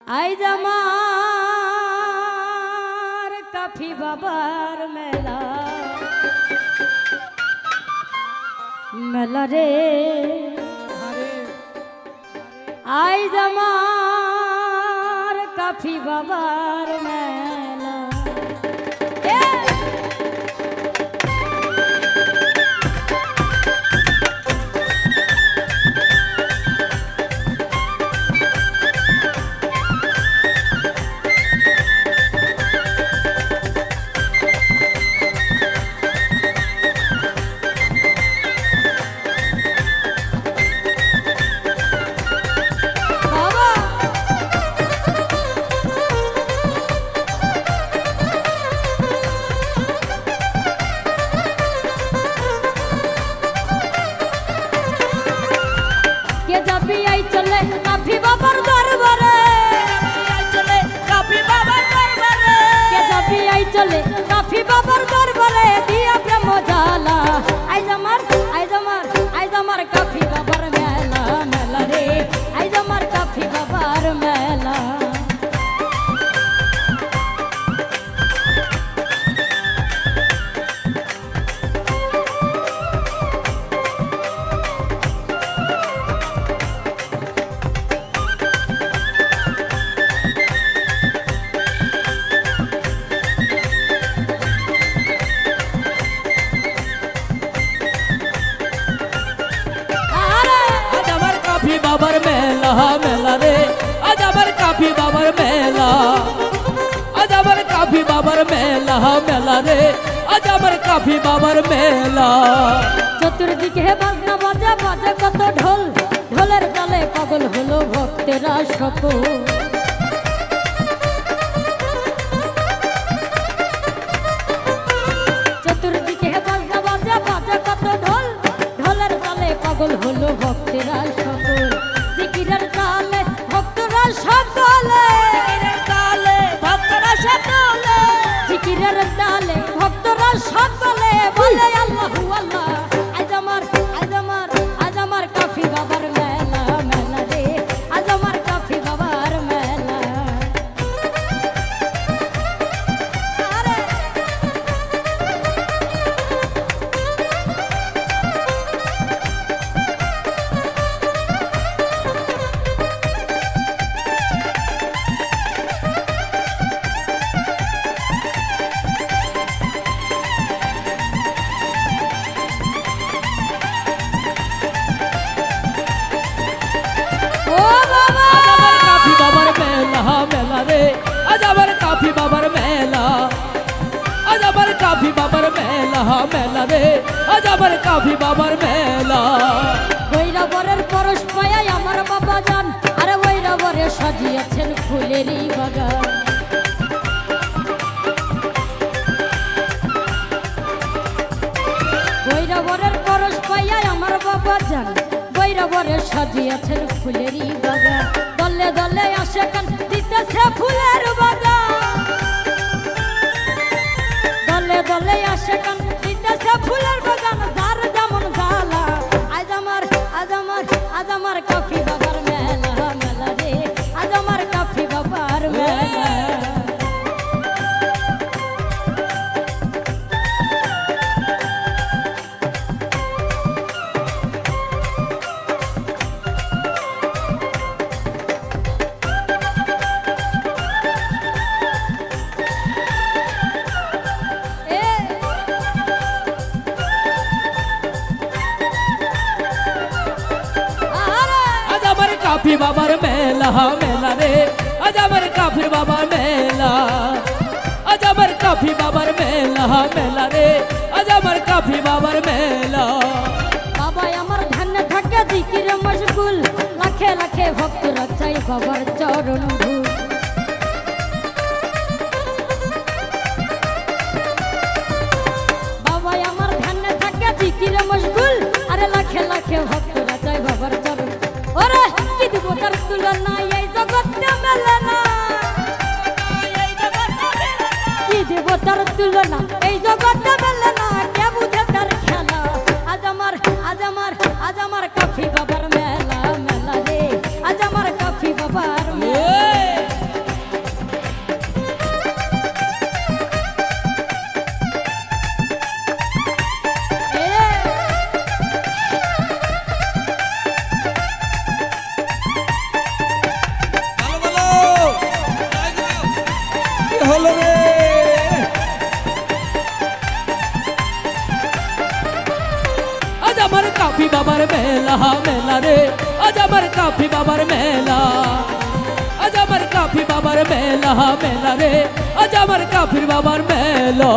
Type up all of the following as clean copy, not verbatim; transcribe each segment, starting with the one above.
আইজ আমার কাফি বাবার মেলা মেলা রে আইজ আমার কাফি বাবার মেলা चले काफी बाबर दरबारे चले काफी बाबर दरबारे के जबी आई चले काफी बाबर दरबारे दिया प्रेम जाला आज हमार काफी बाबर मेला मेला रे आज हमार काफी बाबर मेला बाबर मेला मेला रे आज हमार काफी बाबर मेला आज हमार काफी बाबर मेला मेला रे आज हमार काफी बाबर मेला चतुर्दिके बाजना बाजे बाजे कत ढोल ढोलेर ताले पागल हलो भक्तेरा সকল चतुर्दिके बाजना बाजे बाजे कत ढोल ढोलेर ताले पागल हलो भक्तेरा সকল জিকিরের তালে ভক্তরা সকলে জিকিরের তালে ভক্তরা সকলে বলে আল্লাহু আল্লাহ আজ আমার কাফি বাবার মেলা মেলা রে আজ আমার কাফি বাবার মেলা আরে मेला रे आज हमार काफी बाबर मेला आज हमार काफी बाबर मेला मेला रे आज हमार काफी बाबर मेला বৈরাবরের পরশ পায় আমার বাবা জান আরে বৈরাবরে সাজিয়েছেন ফুলেরই বাগান বৈরাবরের পরশ পায় আমার বাবা জান বৈরাবরে সাজিয়েছেন ফুলেরই বাগান দলে দলে আসে কান দিতেছে ফুলের বাগান দলে দলে আসে কান দিতেছে ফুলের বাগান যার যেমন জ্বালা আজ আমার কাফি বাবার মেলা মেলা রে আজ আমার কাফি বাবার মেলা काफी बाबर मेला मेला रे आज हमार काफी बाबर मेला आज हमार काफी बाबर मेला मेला रे आज हमार काफी बाबर मेला बाबा আমার ধ্যানে থাকে জিকিরে মশগুল লাখে লাখে ভক্তরা চাই বাবার চরণ ধুল বাবা আমার ধ্যানে থাকে জিকিরে মশগুল আরে লাখে লাখে ভক্তরা চাই বাবার চরণ ওরে কি দিব তার তুলনা এই জগতে মেলে না কি দিব তার তুলনা এই জগতে মেলে না কে বুঝে তার খেলা আজ আমার কাফি বাবার মেলা মেলা রে আজ আমার কাফি বাবার মেলা ঢোল রে। আজ আমার কাফি বাবার মেলা মেলা রে, আজ আমার কাফি বাবার মেলা, আজ আমার কাফি বাবার মেলা মেলা রে, আজ আমার কাফির বাবার মেলা।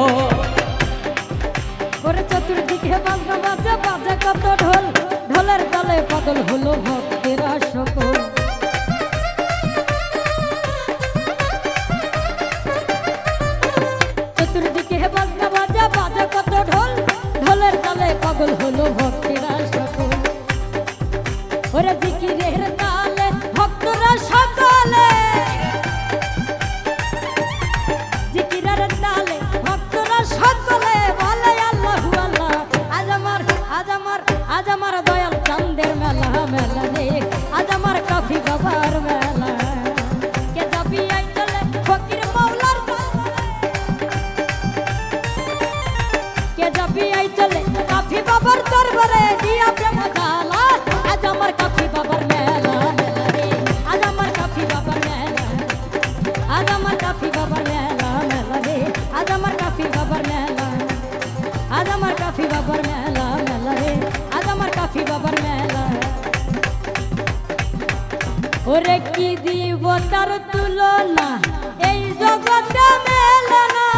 ওরে চতুর্দিকে বাজনা বাজে বাজে কত ঢোল, ঢোলের তালে পাগল হলো ভক্তেরা সকল। চতুর্দিকে বাজনা বাজে বাজে কত ঢোল, ঢোলের তালে পাগল হলো ভক্তেরা সকল। ওরে জিকিরের তালে ভক্তরা সকলে, জিকিরের তালে ভক্তরা সকলে বলে আল্লাহু আল্লাহ। আজ আমার দয়াল চাঁদের মেলা মেলা রে, আজ আমার কাফি বাবার মেলা। কে যাবি আই চলে ফকির মাওলার দরবারে, কে যাবি আই চলে কাফি বাবার দরবারে দিয়া প্রেম জ্বালা। আজ আমার কাফি বাবার মেলা মেলা রে, আজ আমার কাফি বাবার মেলা, আজ আমার কাফি বাবার মেলা মেলা রে, আজ আমার কাফি বাবার মেলা, আজ আমার কাফি বাবার মেলা মেলা রে, আজ আমার কাফি বাবার মেলা। ওরে কি দিব তার তুলনা এই জগতে মেলে না,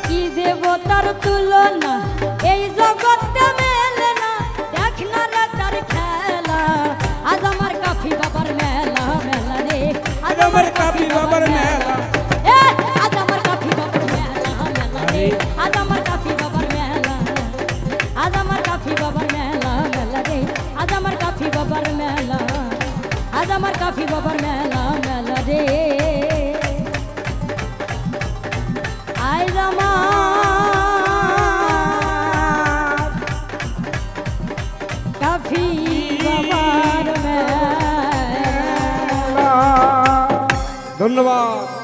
কি দেব তার তুলনা এই জগতে মেলে না। দেখ না রে তার খেলা, আজ আমার কাফি বাবার মেলা মেলা রে, আজ আমার কাফি বাবার মেলা। এ আজ আমার কাফি বাবার মেলা মেলা রে, আজ আমার কাফি বাবার মেলা, আজ আমার কাফি বাবার মেলা মেলা রে, আজ আমার কাফি বাবার মেলা, আজ আমার কাফি বাবার মেলা মেলা রে। আজ আমার কাফি বাবার মেলা। ধন্যবাদ।